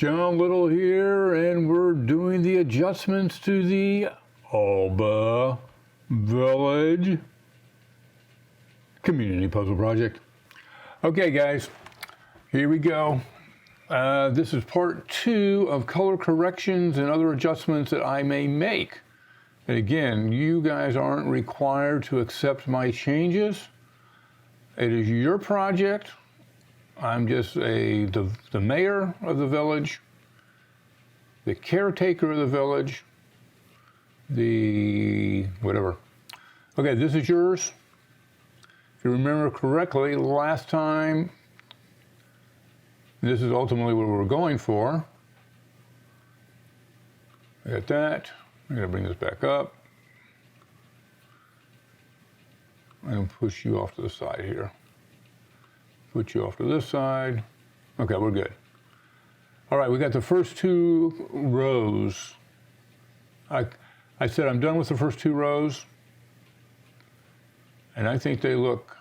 John Little here, and we're doing the adjustments to the Alba Village Community Puzzle Project. Okay guys, here we go. This is part 2 of color corrections and other adjustments that I may make. And again, you guys aren't required to accept my changes. It is your project. I'm just the mayor of the village, the caretaker of the village, the whatever. Okay, this is yours. If you remember correctly, last time, this is ultimately what we were going for. I got that. I'm going to bring this back up. I'm going to push you off to the side here. Put you off to this side. Okay, we're good. All right, we got the first 2 rows. I said I'm done with the first 2 rows. And I think they look,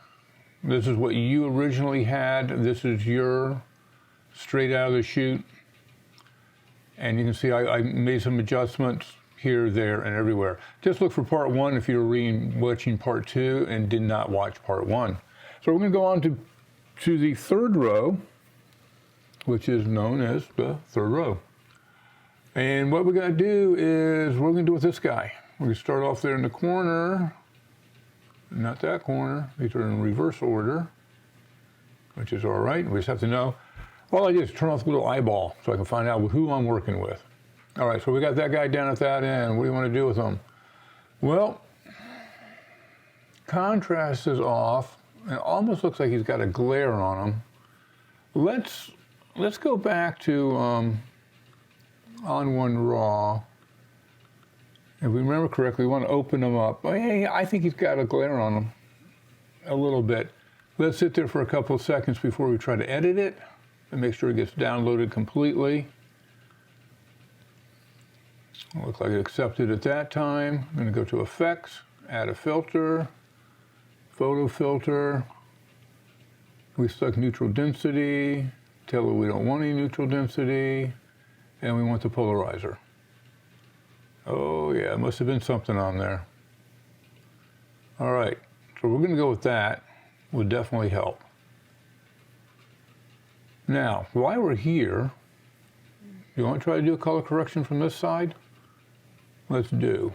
this is what you originally had. This is your straight out of the chute. And you can see I made some adjustments here, there, and everywhere. Just look for part 1 if you're watching part 2 and did not watch part 1. So we're going to go on to the 3rd row, which is known as the 3rd row. And what we're going to do is, we're going to do with this guy. We're going to start off there in the corner, not that corner. These are in reverse order, which is all right. We just have to know. All I do is turn off the little eyeball so I can find out who I'm working with. All right, so we got that guy down at that end. What do you want to do with him? Well, contrast is off. It almost looks like he's got a glare on him. Let's go back to on one raw. If we remember correctly, we want to open him up. I think he's got a glare on him a little bit. Let's sit there for a couple of seconds before we try to edit it and make sure it gets downloaded completely. It looks like it accepted at that time. I'm going to go to Effects, add a filter. Photo filter, we select neutral density, tell it we don't want any neutral density, and we want the polarizer. Oh yeah, it must have been something on there. All right, so we're gonna go with that, would definitely help. Now, while we're here, you want to try to do a color correction from this side? Let's do.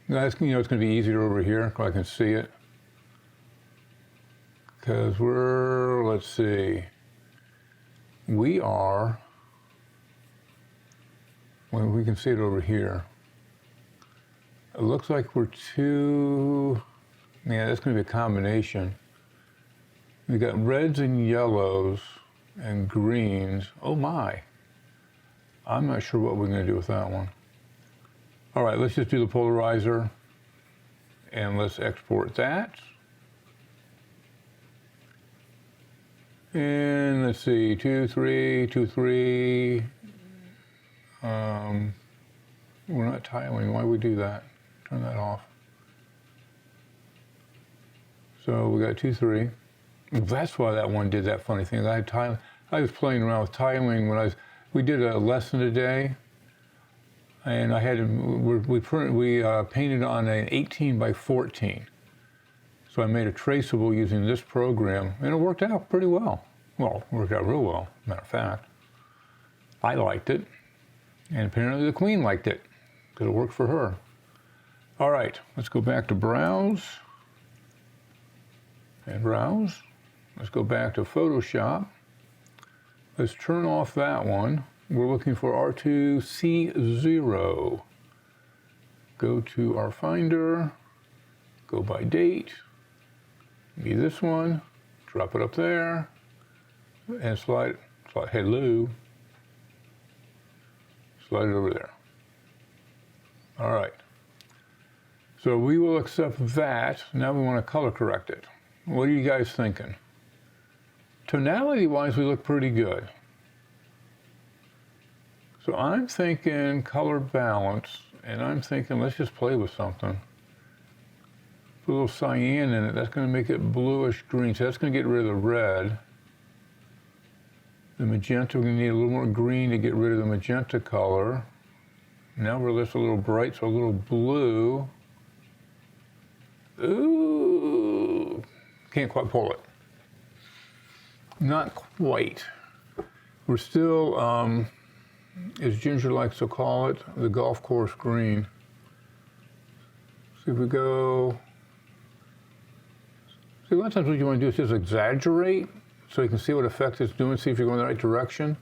That's, it's gonna be easier over here, so I can see it. Because let's see, we are, well, we can see it over here. It looks like we're that's going to be a combination. We got reds and yellows and greens. Oh my, I'm not sure what we're going to do with that one. All right, let's just do the polarizer and let's export that. And let's see, 2, 3, 2, 3. We're not tiling. Why would we do that? Turn that off. So we got 2, 3. That's why that one did that funny thing. I was playing around with tiling when we did a lesson today, and I had we painted on an 18 by 14. So I made a traceable using this program, and it worked out pretty well. Well, it worked out real well, matter of fact. I liked it, and apparently the Queen liked it, because it worked for her. All right, let's go back to Browse, and Browse. Let's go back to Photoshop. Let's turn off that one. We're looking for R2C0. Go to our Finder, go by date, be this one, drop it up there, and slide hello, slide it over there. All right. So we will accept that. Now we want to color correct it. What are you guys thinking? Tonality-wise, we look pretty good. So I'm thinking color balance, and I'm thinking let's just play with something. Put a little cyan in it. That's going to make it bluish green. So that's going to get rid of the red. The magenta, we're going to need a little more green to get rid of the magenta color. Now we're just a little bright, so a little blue. Ooh, can't quite pull it. Not quite. We're still, as Ginger likes to call it, the golf course green. See if we go. See, a lot of times what you want to do is just exaggerate so you can see what effect it's doing, see if you're going in the right direction.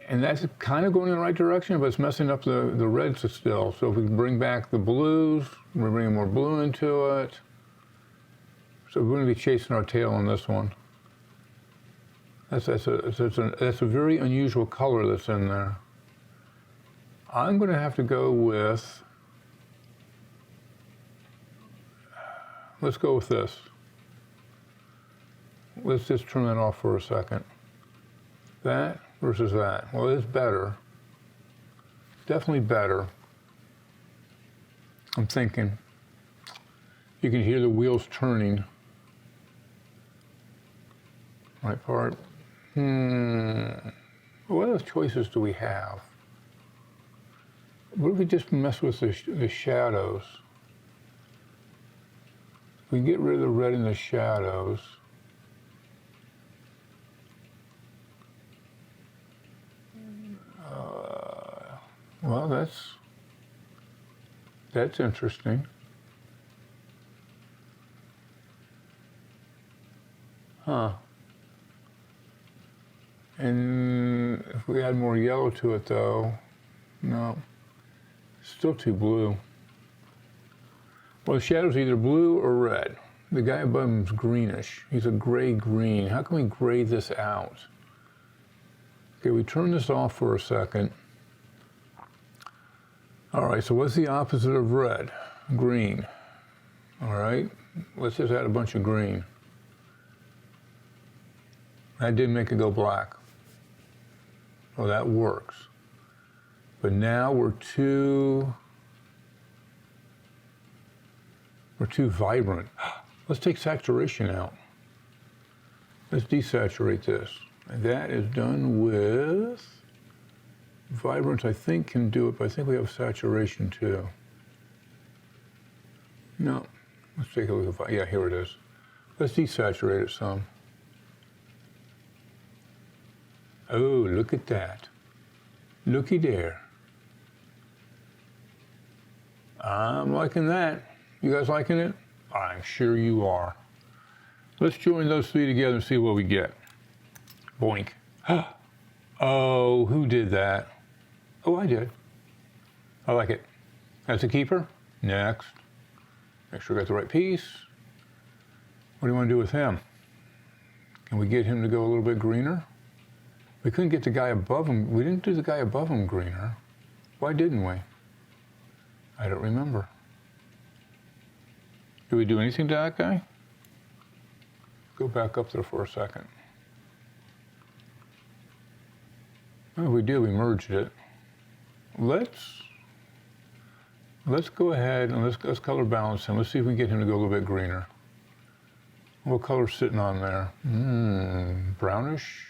And that's kind of going in the right direction, but it's messing up the reds still. So if we can bring back the blues, we're bringing more blue into it. So we're going to be chasing our tail on this one. That's a very unusual color that's in there. I'm going to have to go with, let's go with this. Let's just turn that off for a second. That versus that. Well, it's better. Definitely better. I'm thinking. You can hear the wheels turning. Right part. What other choices do we have? What if we just mess with the shadows? We can get rid of the red in the shadows. Well, that's interesting. Huh. And if we add more yellow to it though, no, still too blue. Well, the shadow's either blue or red. The guy above him's greenish. He's a gray-green. How can we gray this out? Okay, we turn this off for a second. All right, so what's the opposite of red? Green. All right, let's just add a bunch of green. That did make it go black. Well, that works. But now we're too vibrant. Let's take saturation out. Let's desaturate this. And that is done with vibrance. I think can do it, but I think we have saturation too. No, let's take a look at, yeah, here it is. Let's desaturate it some. Oh, look at that. Looky there. I'm liking that. You guys liking it? I'm sure you are. Let's join those three together and see what we get. Boink. Oh, who did that? Oh, I did. I like it. That's a keeper. Next. Make sure we got the right piece. What do you want to do with him? Can we get him to go a little bit greener? We couldn't get the guy above him. We didn't do the guy above him greener. Why didn't we? I don't remember. Did we do anything to that guy? Go back up there for a second. Oh, we did. We merged it. Let's go ahead and let's color balance him. Let's see if we can get him to go a little bit greener. What color's sitting on there? Brownish.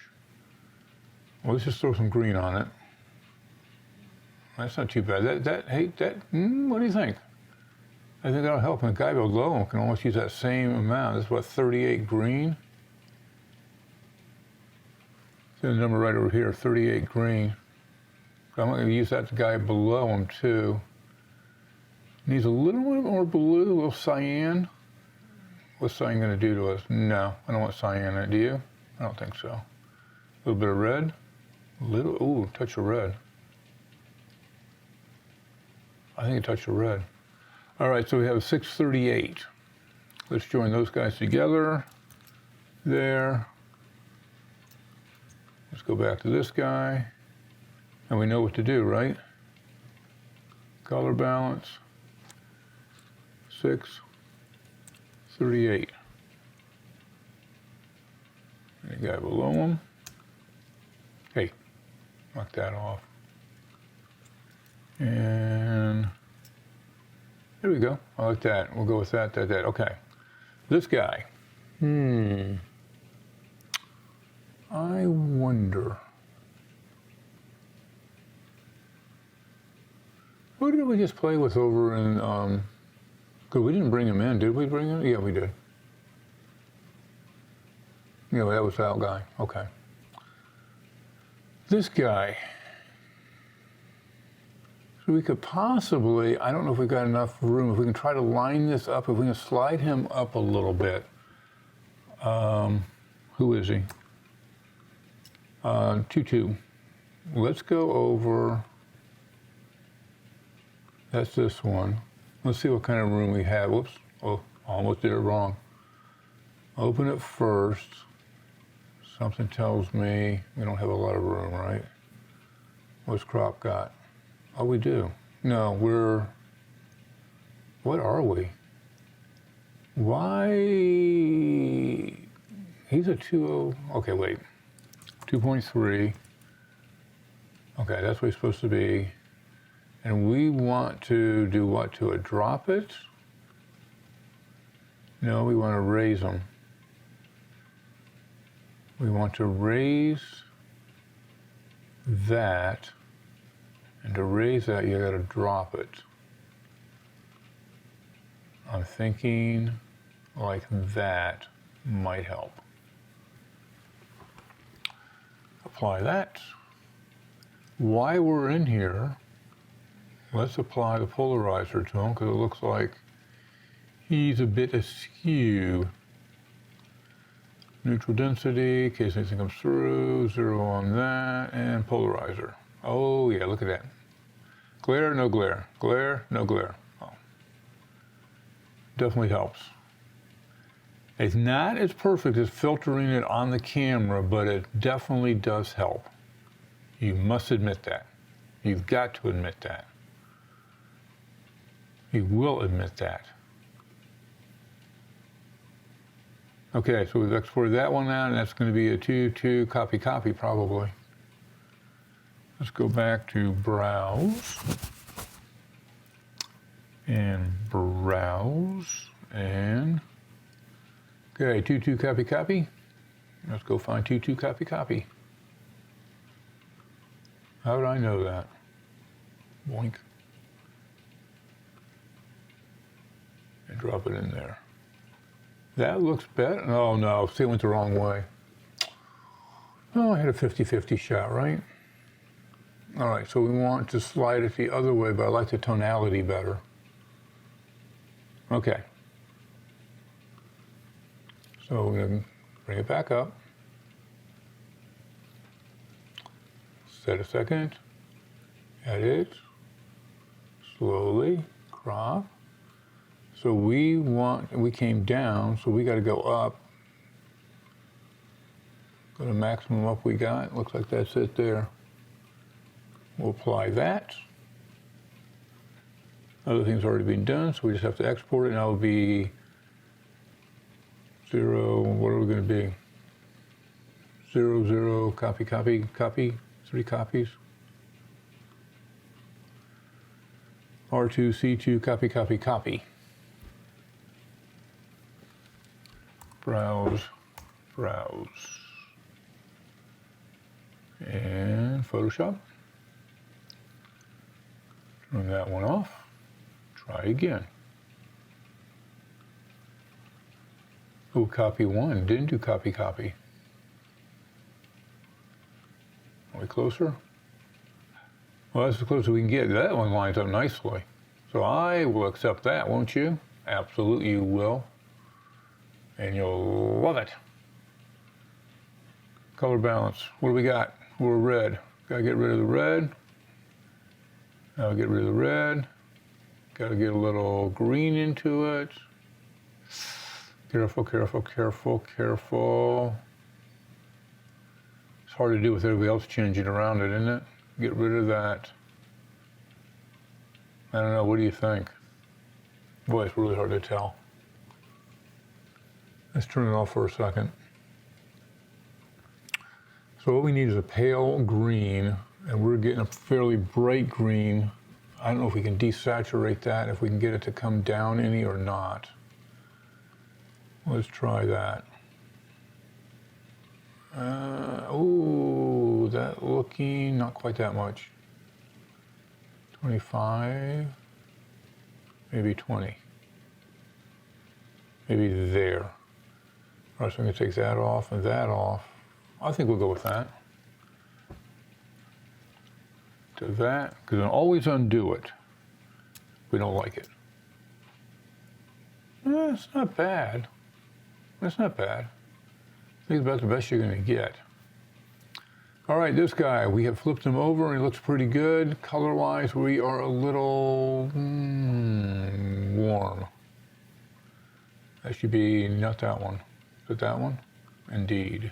Well, let's just throw some green on it. That's not too bad. What do you think? I think that'll help. And the guy below him can almost use that same amount. That's what, 38 green? See the number right over here, 38 green. So I'm going to use that the guy below him too. Needs a little bit more blue, a little cyan. What's cyan going to do to us? No, I don't want cyan in it. Do you? I don't think so. A little bit of red. Ooh, touch of red. I think a touch of red. All right, so we have 638. Let's join those guys together. There. Let's go back to this guy. And we know what to do, right? Color balance. 638. And the guy below him. Hey, knock that off. And there we go. I like that. We'll go with that. Okay. This guy. I wonder. Who did we just play with over in, because we didn't bring him in, did we bring him? Yeah, we did. Yeah, that was that guy, okay. This guy. So we could possibly, I don't know if we've got enough room, if we can try to line this up, if we can slide him up a little bit. Who is he? 2-2. Let's go over, that's this one. Let's see what kind of room we have. Whoops, oh, almost did it wrong. Open it first. Something tells me we don't have a lot of room, right? What's crop got? Oh, we do. No, we're, what are we? Why? He's a 2.0, okay, wait. 2.3. Okay, that's what he's supposed to be. And we want to do what to it? Drop it? No, we want to raise them. We want to raise that. And to raise that, you got to drop it. I'm thinking like that might help. Apply that. While we're in here, let's apply the polarizer to him because it looks like he's a bit askew. Neutral density, in case anything comes through, 0 on that, and polarizer. Oh yeah, look at that. Glare, no glare. Glare, no glare. Oh. Definitely helps. It's not as perfect as filtering it on the camera, but it definitely does help. You must admit that. You've got to admit that. You will admit that. Okay, so we've exported that one out, and that's going to be a 2.2 copy probably. Let's go back to Browse, and Browse, and, okay, 2.2 copy. Let's go find 2.2 copy. How did I know that? Boink. And drop it in there. That looks better. Oh no, see, it went the wrong way. Oh, I had a 50-50 shot, right? All right, so we want to slide it the other way, but I like the tonality better. Okay. So we're going to bring it back up. Set a second. Edit. Slowly. Crop. So we came down, so we got to go up. Go to maximum up we got. Looks like that's it there. We'll apply that. Other things already been done, so we just have to export it. Now it'll be 0, what are we going to be? 0, 0, copy, 3 copies. R2, C2, copy. Browse. And Photoshop. Turn that one off. Try again. Oh, copy 1. Didn't do copy. Are we closer? Well, that's as close as we can get. That one lines up nicely. So I will accept that, won't you? Absolutely you will. And you'll love it. Color balance. What do we got? We're red. Gotta get rid of the red. Now get rid of the red. Gotta get a little green into it. Careful. It's hard to do with everybody else changing around it, isn't it? Get rid of that. I don't know, what do you think? Boy, it's really hard to tell. Let's turn it off for a second. So what we need is a pale green, and we're getting a fairly bright green. I don't know if we can desaturate that, if we can get it to come down any or not. Let's try that. Ooh, that looking, not quite that much. 25, maybe 20. Maybe there. All right, so I'm gonna take that off and that off. I think we'll go with that. To that, because I'll always undo it. We don't like it. It's not bad. It's not bad. I think it's about the best you're gonna get. All right, this guy, we have flipped him over and he looks pretty good. Color-wise, we are a little warm. That should be not that one. Is it that one? Indeed.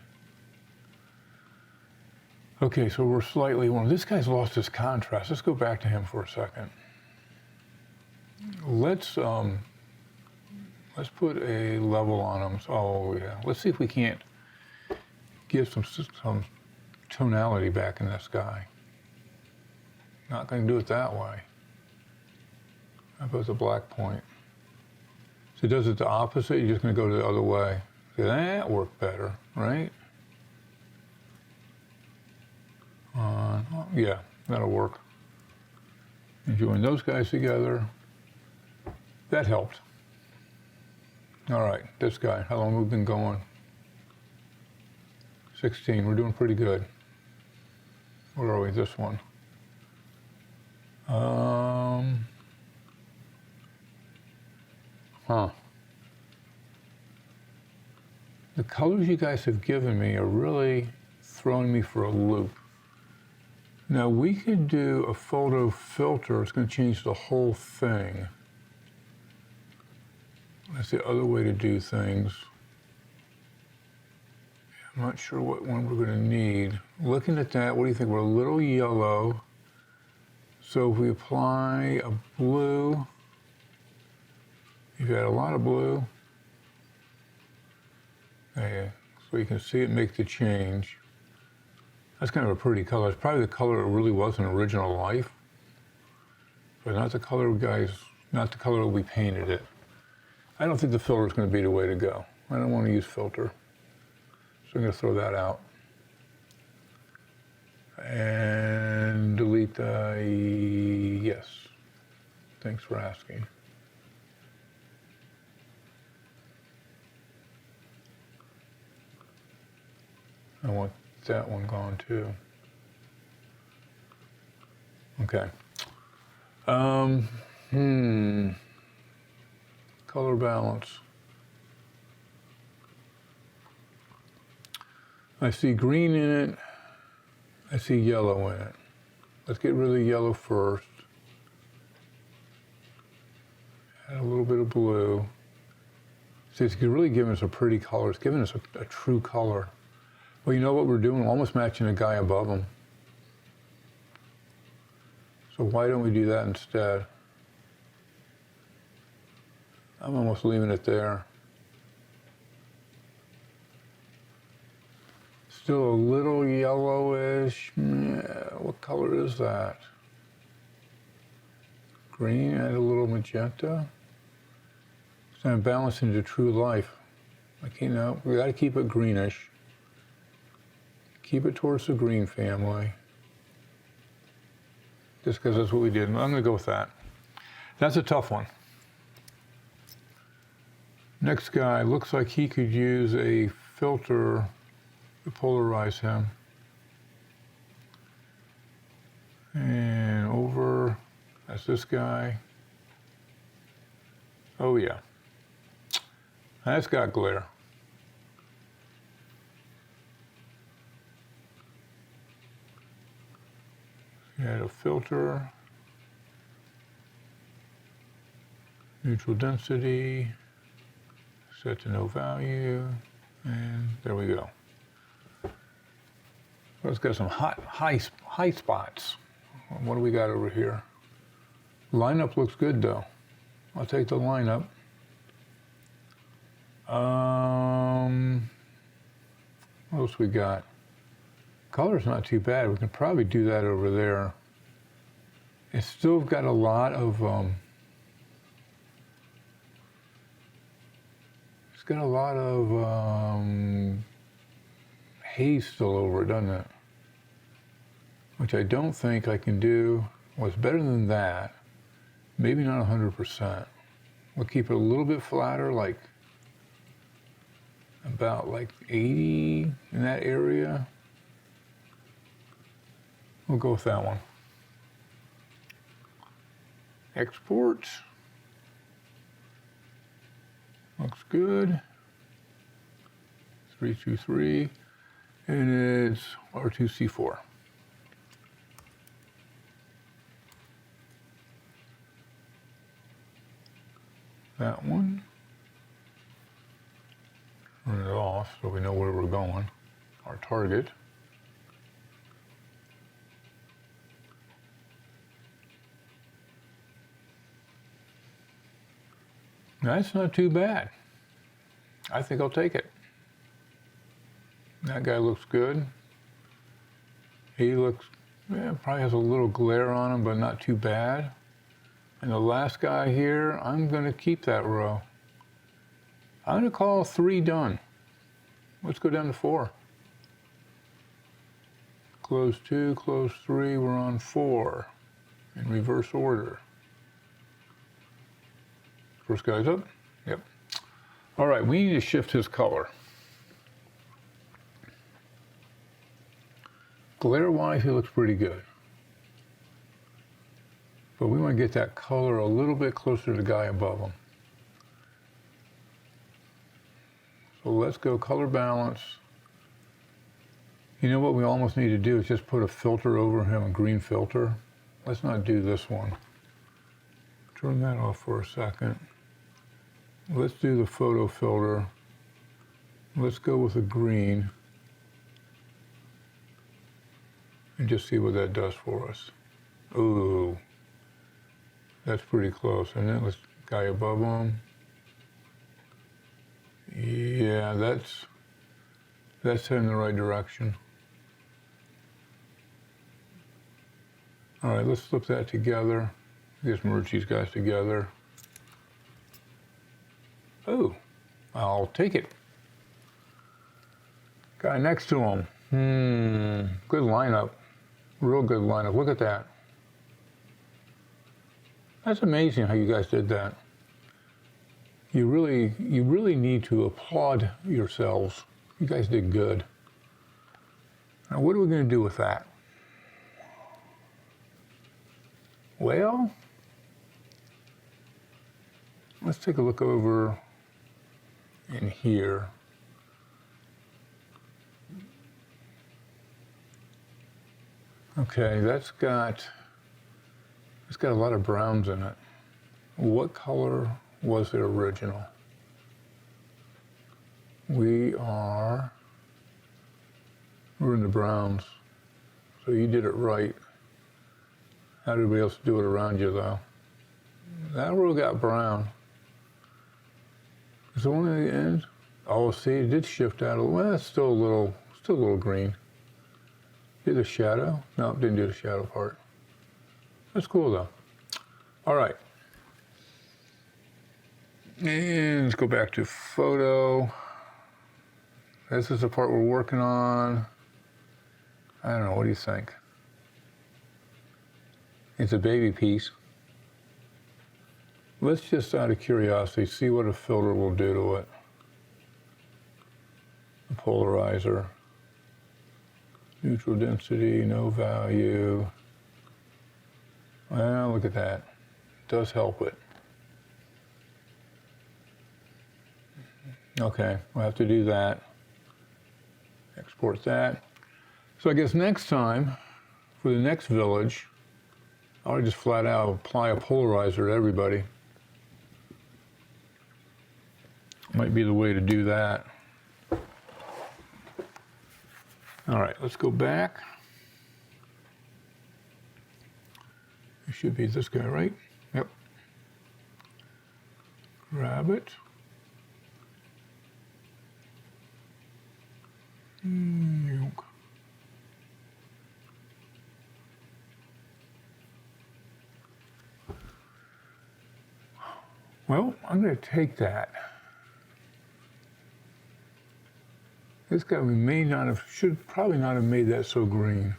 Okay, so we're slightly warm. This guy's lost his contrast. Let's go back to him for a second. Let's put a level on him. Oh yeah. Let's see if we can't give some tonality back in this guy. Not going to do it that way. How about the black point? So it does it the opposite, you're just going to go the other way. See, that worked better, right? Yeah, that'll work. And join those guys together. That helped. All right, this guy, how long have we been going? 16, we're doing pretty good. Where are we, this one? The colors you guys have given me are really throwing me for a loop. Now we could do a photo filter. It's going to change the whole thing. That's the other way to do things. I'm not sure what one we're going to need. Looking at that, what do you think? We're a little yellow. So if we apply a blue, you've got a lot of blue. Okay, so you can see it make the change. That's kind of a pretty color. It's probably the color it really was in original life, but not the color not the color we painted it. I don't think the filter is going to be the way to go. I don't want to use filter. So I'm going to throw that out. And delete the, yes. Thanks for asking. I want that one gone too. Okay. Color balance. I see green in it. I see yellow in it. Let's get rid of the yellow first. Add a little bit of blue. See, it's really giving us a pretty color. It's giving us a true color. Well, you know what we're doing? We're almost matching the guy above him. So why don't we do that instead? I'm almost leaving it there. Still a little yellowish. Yeah, what color is that? Green, add a little magenta. So I'm balancing to true life. Like, you know, we gotta keep it greenish. Keep it towards the green family. Just because that's what we did. I'm gonna go with that. That's a tough one. Next guy looks like he could use a filter to polarize him. And over, that's this guy. Oh yeah. That's got glare. Add a filter, neutral density, set to no value, and there we go. Let's get some high spots. What do we got over here? Lineup looks good though. I'll take the lineup. What else we got? Color's not too bad. We can probably do that over there. It's still got a lot of haze still over it, doesn't it? Which I don't think I can do. What's better than that? Maybe not 100%. We'll keep it a little bit flatter, like about like 80 in that area. We'll go with that one. Export. Looks good. 323. And it's R2C4. That one. Turn it off so we know where we're going. Our target. That's not too bad. I think I'll take it. That guy looks good. He looks, probably has a little glare on him, but not too bad. And the last guy here, I'm going to keep that row. I'm going to call 3 done. Let's go down to 4. Close 2, close 3, we're on 4 in reverse order. First guy's up. Yep. All right, we need to shift his color. Glare-wise, he looks pretty good. But we want to get that color a little bit closer to the guy above him. So let's go color balance. You know what we almost need to do is just put a filter over him, a green filter. Let's not do this one. Turn that off for a second. Let's do the photo filter. Let's go with a green and just see what that does for us. Ooh, that's pretty close. And then let's guy above him. Yeah, that's heading in the right direction. All right, let's flip that together. Just merge these guys together. Oh, I'll take it. Guy next to him. Good lineup. Real good lineup. Look at that. That's amazing how you guys did that. You really need to applaud yourselves. You guys did good. Now, what are we going to do with that? Well, let's take a look over in here. Okay, it's got a lot of browns in it. What color was it original? We're in the browns, so you did it right. How did everybody else do it around you though? That row got brown. Is the one at the end? Oh, see, it did shift out a little. Well, it's still a little green. Did the shadow? No, it didn't do the shadow part. That's cool though. All right. And let's go back to photo. This is the part we're working on. I don't know, what do you think? It's a baby piece. Let's just, out of curiosity, see what a filter will do to it. A polarizer. Neutral density, no value. Well, look at that. It does help it. Okay, we'll have to do that. Export that. So I guess next time, for the next village, I'll just flat out apply a polarizer to everybody. Might be the way to do that. All right, let's go back. It should be this guy, right? Yep. Grab it. Well, I'm going to take that. This guy, we may not have, should probably not have made that so green.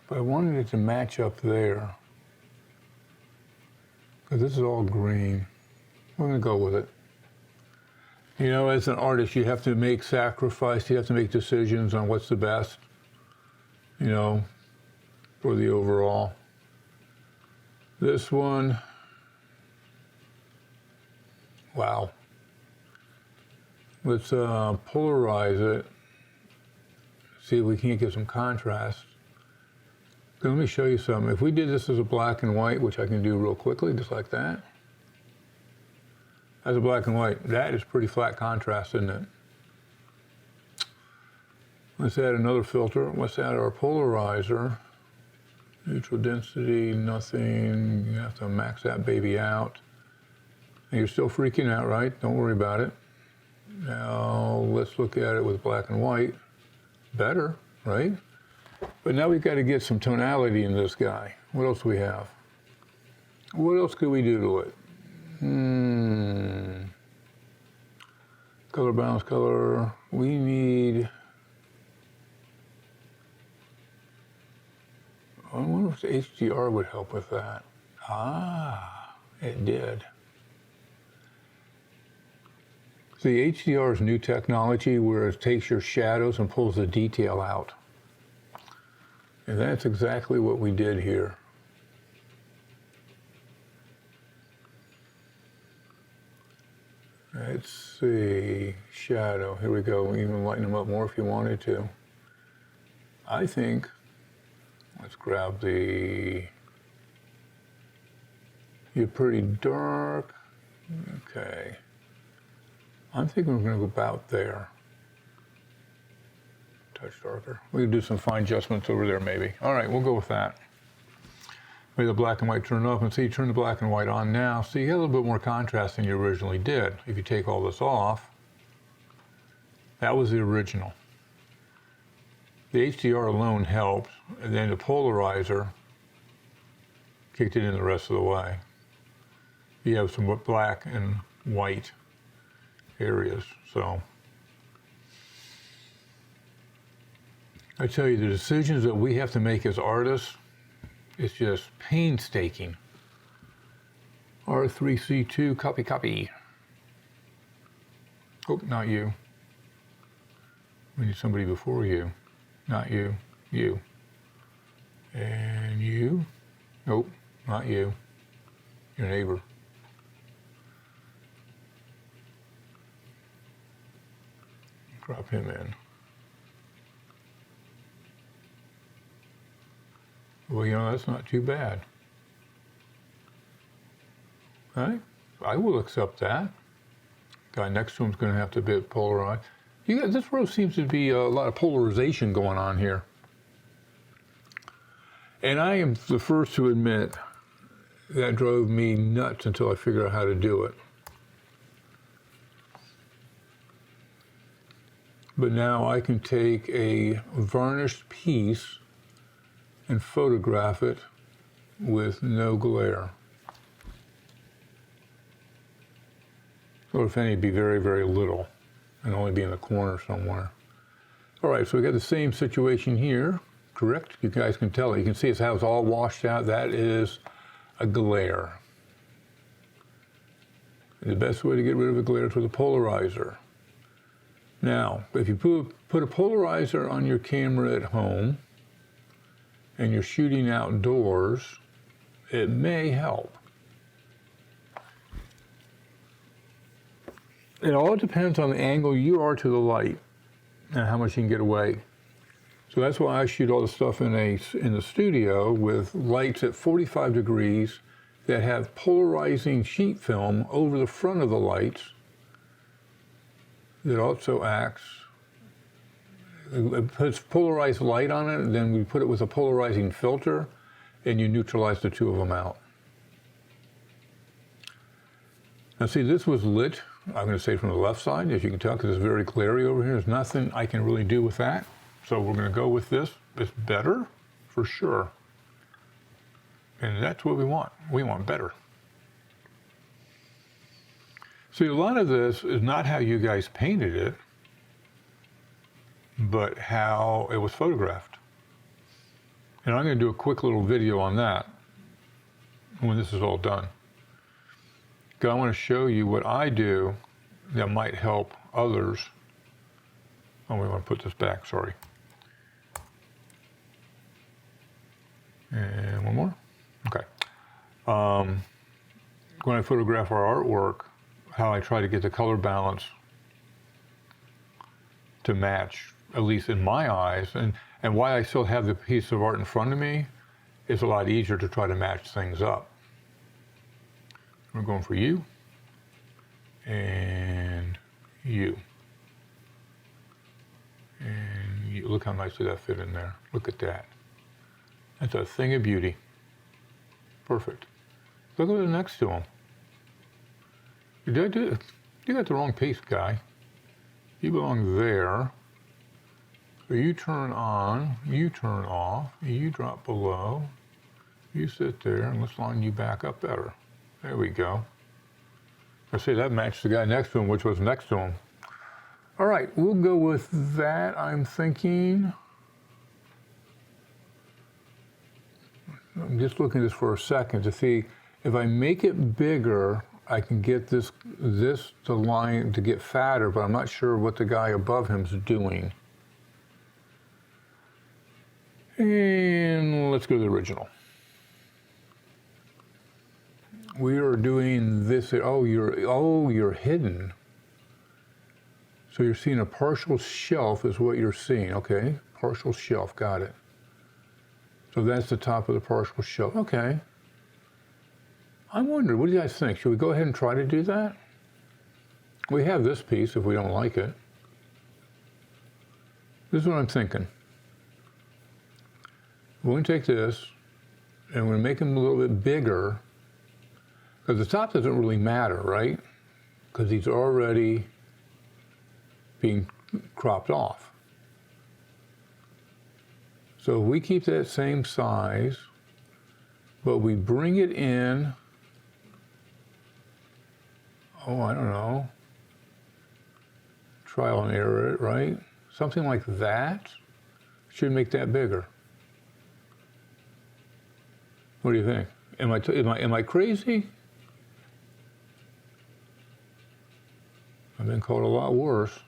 But I wanted it to match up there. Because this is all green. We're going to go with it. You know, as an artist, you have to make sacrifice. You have to make decisions on what's the best, you know, for the overall. This one, wow. Let's polarize it. See if we can't get some contrast. Let me show you something. If we did this as a black and white, which I can do real quickly, just like that. As a black and white, that is pretty flat contrast, isn't it? Let's add another filter. Let's add our polarizer. Neutral density, nothing. You have to max that baby out. And you're still freaking out, right? Don't worry about it. Now, let's look at it with black and white. Better, right? But now we've got to get some tonality in this guy. What else do we have? What else could we do to it? Color balance, color. We need, I wonder if the HDR would help with that. Ah, it did. See, HDR is new technology where it takes your shadows and pulls the detail out. And that's exactly what we did here. Let's see, shadow, here we go. Even lighten them up more if you wanted to. I think, let's grab you're pretty dark. Okay. I'm thinking we're gonna go about there. Touch darker. We can do some fine adjustments over there maybe. All right, we'll go with that. Maybe the black and white turn up and see, turn the black and white on now. So you get a little bit more contrast than you originally did. If you take all this off, that was the original. The HDR alone helped, and then the polarizer kicked it in the rest of the way. You have some black and white areas, so. I tell you, the decisions that we have to make as artists, it's just painstaking. R3C2, copy. Oh, not you. We need somebody before you. Not you, you. And you. Nope, not you. Your neighbor. Drop him in. Well, you know, that's not too bad. Right? I will accept that. Guy next to him is going to have to be polarized. This row seems to be a lot of polarization going on here. And I am the first to admit that drove me nuts until I figured out how to do it. But now I can take a varnished piece and photograph it with no glare. Or if any, it'd be very, very little and only be in the corner somewhere. All right, so we got the same situation here, correct? You guys can tell it. You can see it's how it's all washed out. That is a glare. And the best way to get rid of a glare is with a polarizer. Now, if you put a polarizer on your camera at home, and you're shooting outdoors, it may help. It all depends on the angle you are to the light and how much you can get away. So that's why I shoot all the stuff in the studio with lights at 45 degrees that have polarizing sheet film over the front of the lights that also acts. It puts polarized light on it, and then we put it with a polarizing filter, and you neutralize the two of them out. Now see, this was lit, I'm going to say from the left side, as you can tell, because it's very glary over here. There's nothing I can really do with that. So we're going to go with this. It's better, for sure. And that's what we want. We want better. See, a lot of this is not how you guys painted it, but how it was photographed. And I'm going to do a quick little video on that when this is all done. Because I want to show you what I do that might help others. Oh, we want to put this back, sorry. And one more. Okay. When I photograph our artwork, how I try to get the color balance to match, at least in my eyes, and why I still have the piece of art in front of me is a lot easier to try to match things up. We're going for you and you. And you. Look how nicely that fit in there. Look at that. That's a thing of beauty. Perfect. Look at the next to him. You got the wrong piece, guy. You belong there. So you turn on, you turn off, you drop below, you sit there, and let's line you back up better. There we go. I see that matched the guy next to him, which was next to him. All right, we'll go with that, I'm thinking. I'm just looking at this for a second to see if I make it bigger, I can get this to line to get fatter, but I'm not sure what the guy above him's doing. And let's go to the original. We are doing this. Oh, you're hidden. So you're seeing a partial shelf is what you're seeing. Okay, partial shelf. Got it. So that's the top of the partial shelf. Okay. I wonder, what do you guys think? Should we go ahead and try to do that? We have this piece if we don't like it. This is what I'm thinking. We're going to take this and we're going to make them a little bit bigger, because the top doesn't really matter, right? Because he's already being cropped off. So we keep that same size, but we bring it in, oh, I don't know, trial and error it, right? Something like that should make that bigger. What do you think? Am I crazy? I've been called a lot worse.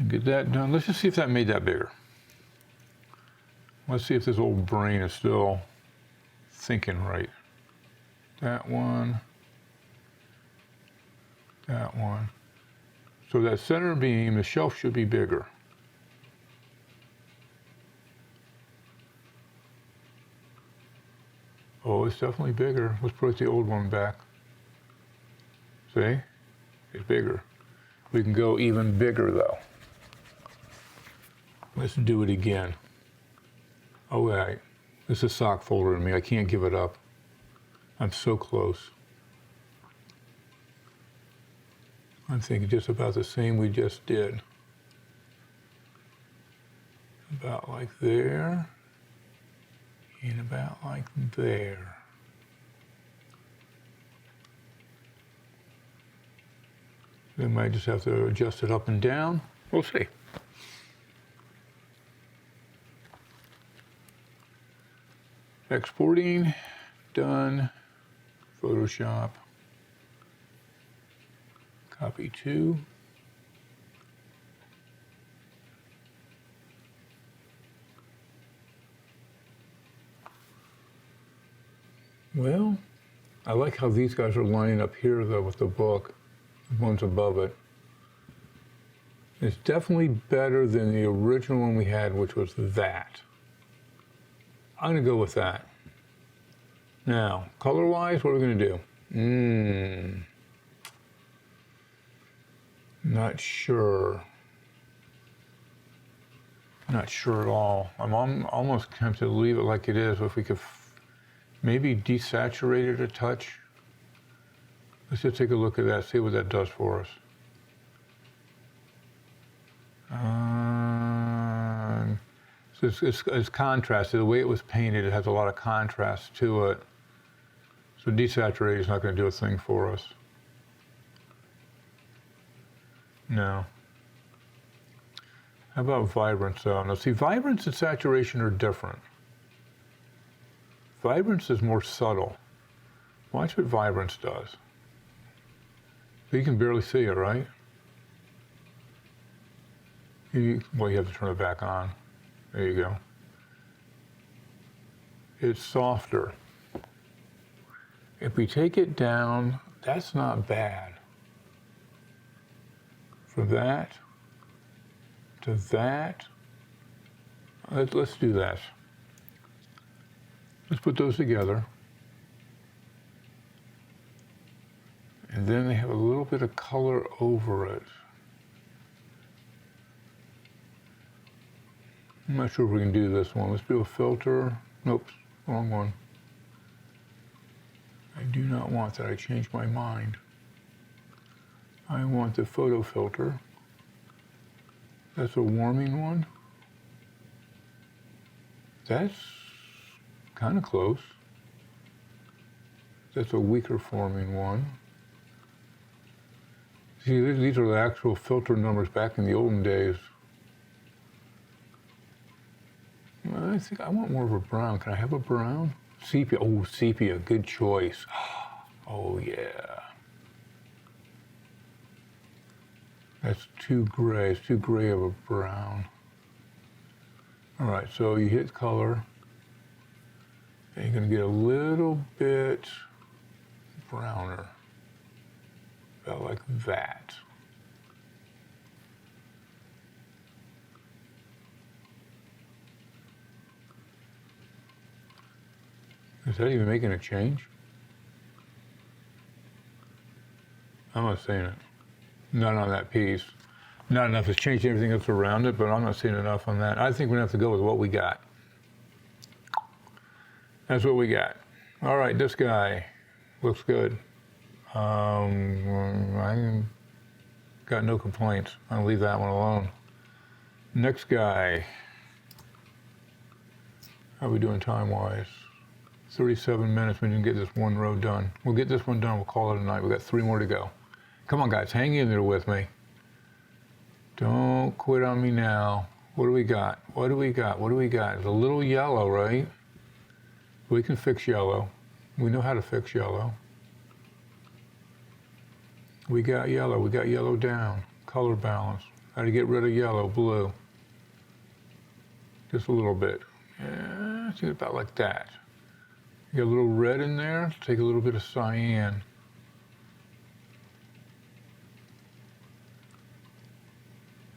Get that done. Let's just see if that made that bigger. Let's see if this old brain is still thinking right. That one. That one. So that center beam, the shelf should be bigger. Oh, it's definitely bigger. Let's put the old one back. See? It's bigger. We can go even bigger though. Let's do it again. Oh, wait. This is a sock folder to me. I can't give it up. I'm so close. I'm thinking just about the same we just did. About like there. And about like there. We might just have to adjust it up and down. We'll see. Exporting, done. Photoshop. Copy to. Well, I like how these guys are lining up here though with the book, the ones above it. It's definitely better than the original one we had, which was that. I'm gonna go with that. Now, color-wise, what are we gonna do? Not sure. Not sure at all. I'm almost tempted to leave it like it is, but if we could maybe desaturate it a touch. Let's just take a look at that, see what that does for us. So it's contrasted. The way it was painted, it has a lot of contrast to it. So desaturating is not going to do a thing for us. No. How about vibrance though? Now see, vibrance and saturation are different. Vibrance is more subtle. Watch what vibrance does. So you can barely see it, right? Well, you have to turn it back on. There you go. It's softer. If we take it down, that's not bad. From that to that, let's do that. Let's put those together. And then they have a little bit of color over it. I'm not sure if we can do this one. Let's do a filter. Nope, wrong one. I do not want that. I changed my mind. I want the photo filter. That's a warming one. That's kind of close. That's a weaker forming one. See, these are the actual filter numbers back in the olden days. I think I want more of a brown. Can I have a brown? Sepia. Oh, sepia. Good choice. Oh, yeah. That's too gray. It's too gray of a brown. All right, so you hit color. And you're going to get a little bit browner. About like that. Is that even making a change? I'm not seeing it. Not on that piece. Not enough to change everything else around it, but I'm not seeing enough on that. I think we're gonna have to go with what we got. That's what we got. All right, this guy looks good. I got no complaints. I'll leave that one alone. Next guy. How are we doing time-wise? 37 minutes. We didn't get this one row done. We'll get this one done. We'll call it a night. We've got 3 more to go. Come on, guys. Hang in there with me. Don't quit on me now. What do we got? What do we got? What do we got? It's a little yellow, right? We can fix yellow. We know how to fix yellow. We got yellow. We got yellow down. Color balance. How to get rid of yellow, blue. Just a little bit. Yeah, it's about like that. You got a little red in there. Take a little bit of cyan.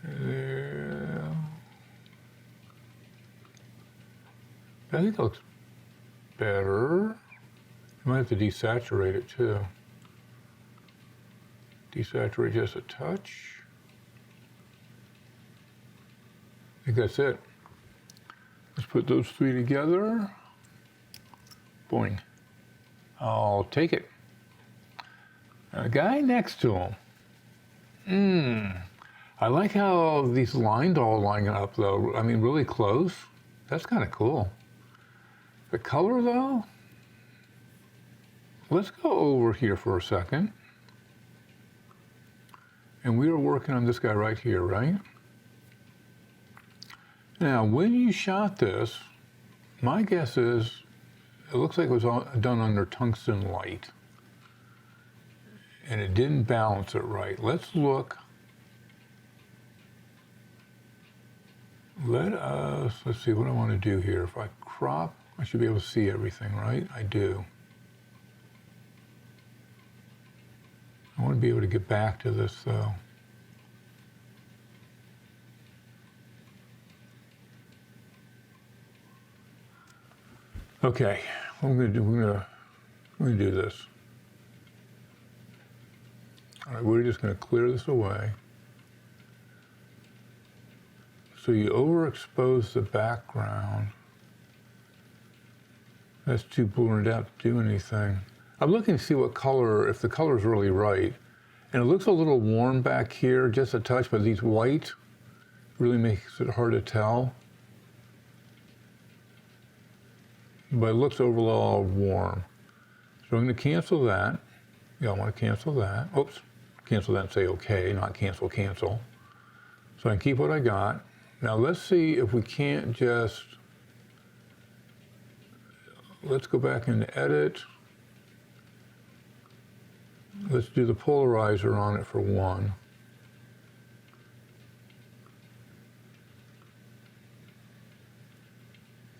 There. I think it looks better. I might have to desaturate it too. Desaturate just a touch. I think that's it. Let's put those 3 together. Boing. I'll take it. A guy next to him. I like how these lines all line up though. I mean, really close. That's kind of cool. The color though, let's go over here for a second. And we are working on this guy right here, right? Now, when you shot this, my guess is it looks like it was done under tungsten light. And it didn't balance it right. Let's look. Let's see what I want to do here. If I crop, I should be able to see everything, right? I do. I want to be able to get back to this though. Okay, what I'm gonna do this. All right, we're just gonna clear this away. So you overexpose the background. That's too blurred out to do anything. I'm looking to see what color, if the color's really right. And it looks a little warm back here, just a touch, but these white really makes it hard to tell. But it looks overall warm. So I'm gonna cancel that. Yeah, I wanna cancel that. Oops, cancel that and say okay, not cancel, cancel. So I can keep what I got. Now let's see if we can't just, let's go back and edit. Let's do the polarizer on it for 1.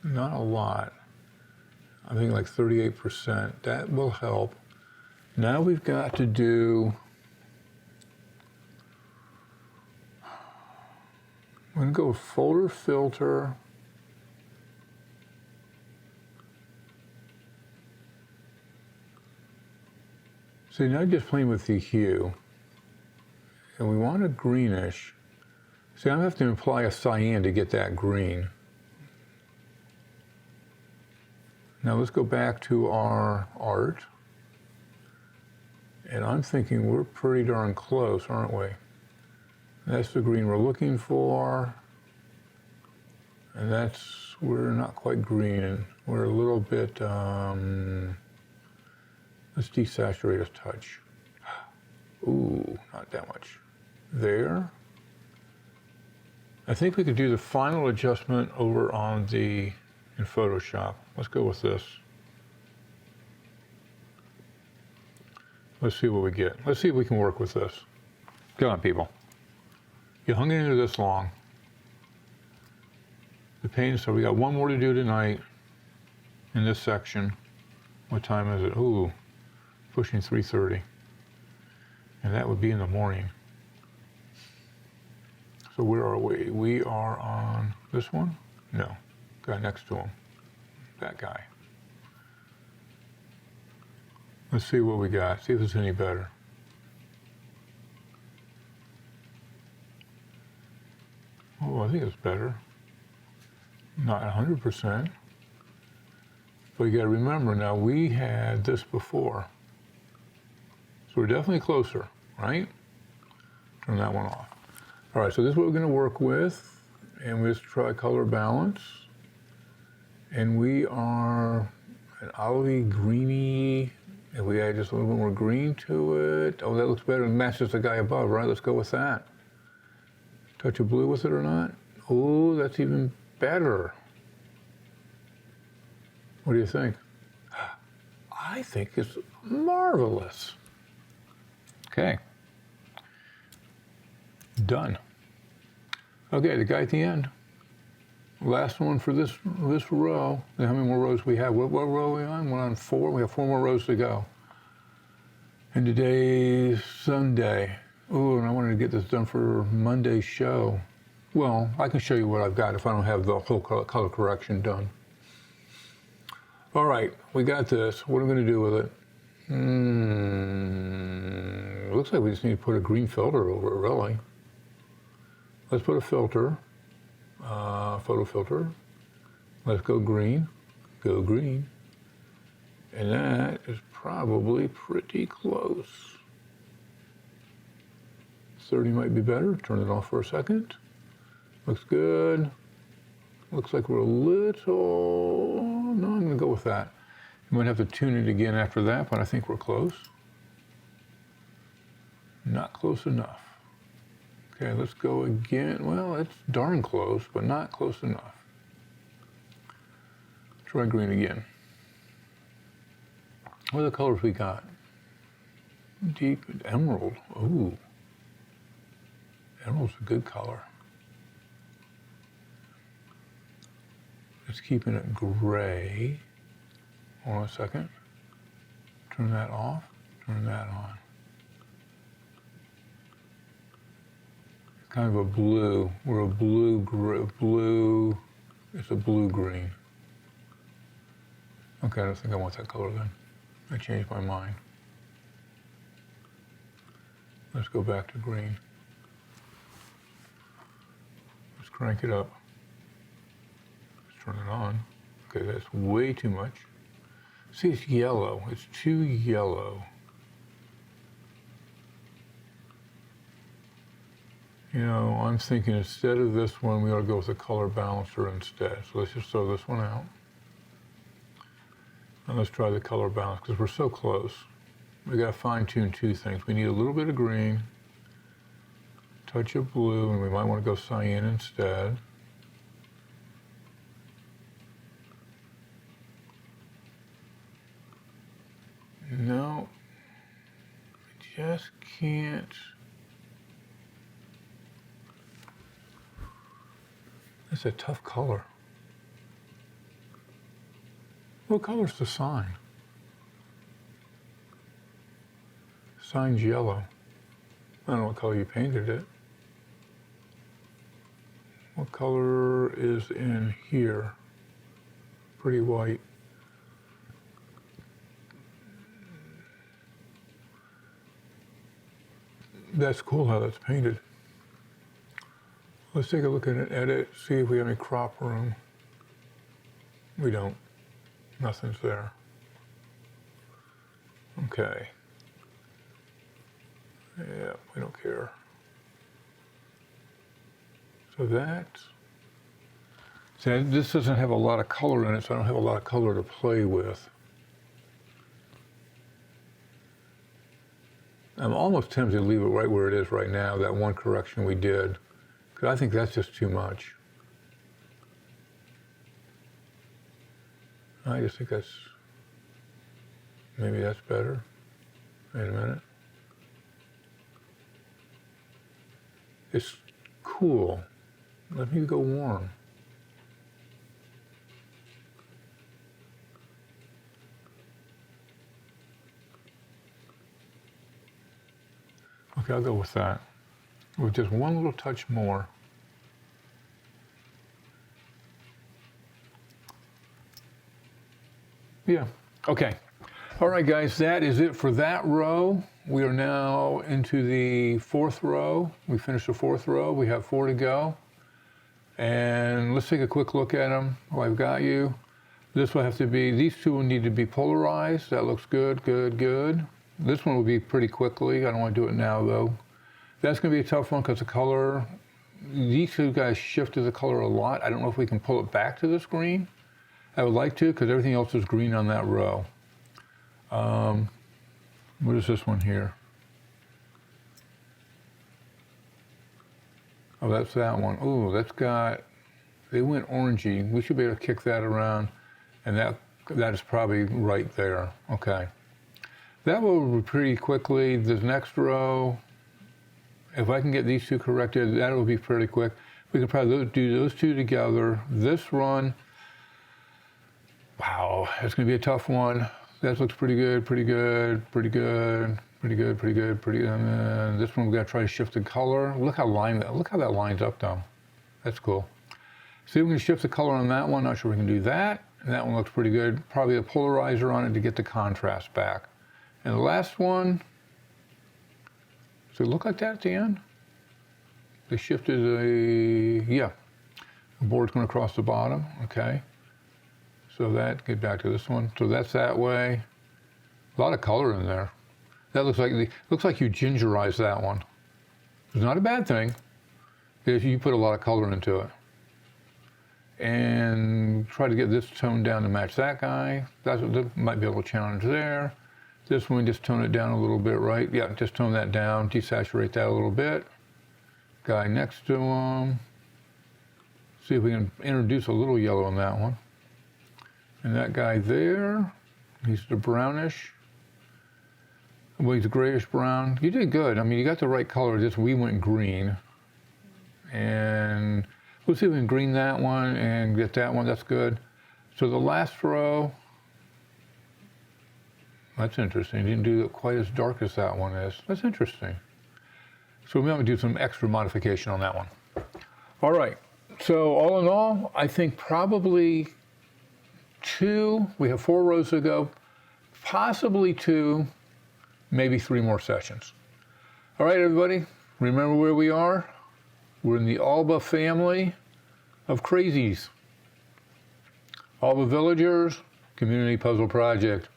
Not a lot. I think like 38%. That will help. Now we've got to do, I'm going to go with folder filter. See, now just playing with the hue. And we want a greenish. See, I have to apply a cyan to get that green. Now let's go back to our art. And I'm thinking we're pretty darn close, aren't we? That's the green we're looking for. And that's, we're not quite green. We're a little bit, let's desaturate a touch. Ooh, not that much. There. I think we could do the final adjustment over on the, in Photoshop. Let's go with this. Let's see what we get. Let's see if we can work with this. Come on, people. You hung in there this long. The paint, so we got one more to do tonight in this section. What time is it? Ooh, pushing 3:30. And that would be in the morning. So where are we? We are on this one? No, guy next to him. That guy. Let's see what we got, see if it's any better. Oh, I think it's better. Not 100%. But you gotta remember now, we had this before. So we're definitely closer, right? Turn that one off. All right, so this is what we're gonna work with. And we just try color balance. And we are an olivey, greeny. If we add just a little bit more green to it. Oh, that looks better. It matches the guy above, right? Let's go with that. Touch of blue with it or not? Oh, that's even better. What do you think? I think it's marvelous. Okay. Done. Okay, the guy at the end. Last one for this row. How many more rows we have? What row are we on? We're on 4. We have 4 more rows to go. And today's Sunday. Ooh, and I wanted to get this done for Monday's show. Well, I can show you what I've got if I don't have the whole color correction done. All right, we got this. What am I going to do with it? It looks like we just need to put a green filter over it, really. Let's put a filter. Photo filter. Let's go green. Go green. And that is probably pretty close. 30 might be better. Turn it off for a second. Looks good. Looks like we're a little, no, I'm gonna go with that. You might have to tune it again after that, but I think we're close. Not close enough. Okay, let's go again. Well, it's darn close, but not close enough. Try green again. What are the colors we got? Deep emerald. Ooh. Emerald's a good color. It's keeping it gray. Hold on a second. Turn that off. Turn that on. It's kind of a blue. We're a blue. It's a blue-green. Okay, I don't think I want that color then. I changed my mind. Let's go back to green. Let's crank it up. Let's turn it on. Okay, that's way too much. See, it's yellow. It's too yellow. You know, I'm thinking instead of this one, we ought to go with a color balancer instead. So let's just throw this one out. And let's try the color balance, because we're so close. we got to fine tune two things. We need a little bit of green, touch of blue, and we might want to go cyan instead. No, I just can't. It's a tough color. What color's the sign? Sign's yellow. I don't know what color you painted it. What color is in here? Pretty white. That's cool how that's painted. Let's take a look at an edit, see if we have any crop room. We don't. Nothing's there. Okay. Yeah, we don't care. So this doesn't have a lot of color in it, so I don't have a lot of color to play with. I'm almost tempted to leave it right where it is right now, that one correction we did, because I think that's just too much. I just think maybe that's better. Wait a minute. It's cool. Let me go warm. Okay, I'll go with that. With just one little touch more. Yeah, okay. All right, guys, that is it for that row. We are now into the fourth row. We finished the fourth row. We have 4 to go. And let's take a quick look at them. Oh, I've got you. This will have to be, these two will need to be polarized. That looks good, good, good. This one will be pretty quickly. I don't want to do it now, though. That's going to be a tough one because the color, these two guys shifted the color a lot. I don't know if we can pull it back to this green. I would like to because everything else is green on that row. What is this one here? Oh, that's that one. Oh, that's got, they went orangey. We should be able to kick that around, and that is probably right there. Okay. That will be pretty quickly. This next row, if I can get these two corrected, that will be pretty quick. We can probably do those two together. This run, wow, it's going to be a tough one. That looks pretty good, pretty good, pretty good, pretty good, pretty good, pretty good. And this one we've got to try to shift the color. Look how that lines up though. That's cool. See if we can shift the color on that one. Not sure we can do that. And that one looks pretty good. Probably a polarizer on it to get the contrast back. And the last one, does it look like that at the end? They shifted yeah. The board's going to cross the bottom, okay. So get back to this one. So that's that way. A lot of color in there. That looks like you gingerized that one. It's not a bad thing if you put a lot of color into it. And try to get this tone down to match that guy. That might be a little challenge there. This one, just tone it down a little bit, right? Yeah, just tone that down, desaturate that a little bit. Guy next to him. See if we can introduce a little yellow in that one. And that guy there, he's the brownish. Well, he's grayish brown. You did good. I mean, you got the right color, just we went green. And let's see if we can green that one and get that one, that's good. So the last row, that's interesting. Didn't do it quite as dark as that one is. That's interesting. So we might do some extra modification on that one. All right. So all in all, I think probably 2. We have 4 rows to go. Possibly 2, maybe 3 more sessions. All right, everybody. Remember where we are? We're in the Alba family of crazies. Alba Villagers Community Puzzle Project.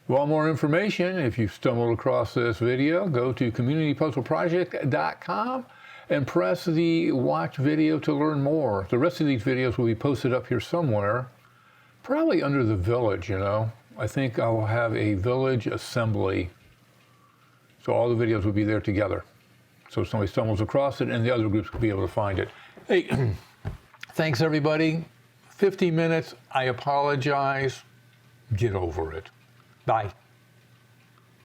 Want more information? If you've stumbled across this video, go to communitypuzzleproject.com and press the watch video to learn more. The rest of these videos will be posted up here somewhere, probably under the village, you know. I think I will have a village assembly So all the videos will be there together. So if somebody stumbles across it, and the other groups will be able to find it. Hey, thanks everybody. 50 minutes. I apologize. Get over it. Bye.